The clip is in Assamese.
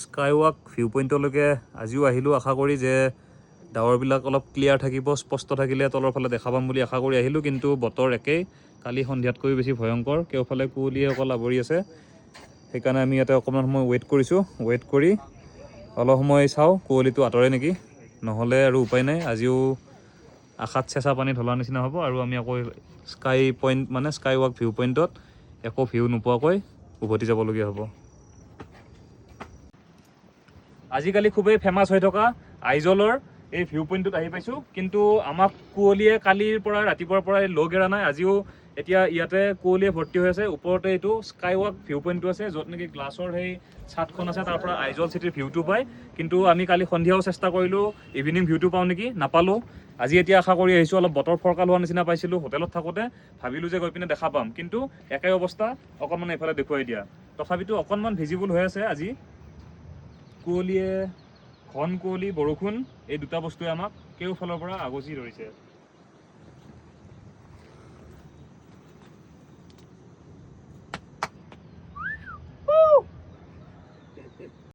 স্কাইৱাক ভিউ পইণ্টলৈকে আজিও আহিলোঁ আশা কৰি যে ডাৱৰবিলাক অলপ ক্লিয়াৰ থাকিব, স্পষ্ট থাকিলে তলৰ ফালে দেখা পাম বুলি আশা কৰি আহিলোঁ, কিন্তু বতৰ একেই, কালি সন্ধিয়াতকৈ বেছি ভয়ংকৰ। কেওফালে কুঁৱলীয়ে অকল আৱৰি আছে, সেইকাৰণে আমি ইয়াতে অকণমান সময় ৱেইট কৰিছোঁ। ৱেইট কৰি অলপ সময় চাওঁ কুঁৱলীটো আঁতৰে নেকি, নহ'লে আৰু উপায় নাই। আজিও আশাত চেঁচা পানী ঢলাৰ নিচিনা হ'ব আৰু আমি আকৌ স্কাইৱাক ভিউ পইণ্টত একো ভিউ নোপোৱাকৈ উভতি যাবলগীয়া হ'ব। আজিকালি খুবেই ফেমাছ হৈ থকা আইজলৰ এই ভিউ পইণ্টটোত আহি পাইছোঁ, কিন্তু আমাক কুঁৱলীয়ে কালিৰ পৰা ৰাতিপুৱাৰ পৰাই লগ এৰা নাই। আজিও এতিয়া ইয়াতে কুঁৱলীয়ে ভৰ্তি হৈ আছে। ওপৰতে এইটো স্কাইৱাক ভিউ পইণ্টটো আছে, য'ত নেকি গ্লাছৰ সেই ছাদখন আছে, তাৰ পৰা আইজল চিটিৰ ভিউটো পায়। কিন্তু আমি কালি সন্ধিয়াও চেষ্টা কৰিলোঁ ইভিনিং ভিউটো পাওঁ নেকি, নাপালোঁ। আজি এতিয়া আশা কৰি আহিছোঁ, অলপ বতৰ ফৰকাল হোৱাৰ নিচিনা পাইছিলোঁ হোটেলত থাকোঁতে, ভাবিলোঁ যে গৈ পিনে দেখা পাম, কিন্তু একেই অৱস্থা, অকণমান এইফালে দেখুৱাই দিয়া। তথাপিতো অকণমান ভিজিবল হৈ আছে আজি। কুঁৱলীয়ে, ঘন কুঁৱলী, বৰষুণ, এই দুটা বস্তুৱে আমাক কেওফালৰ পৰা আগচি ধৰিছে।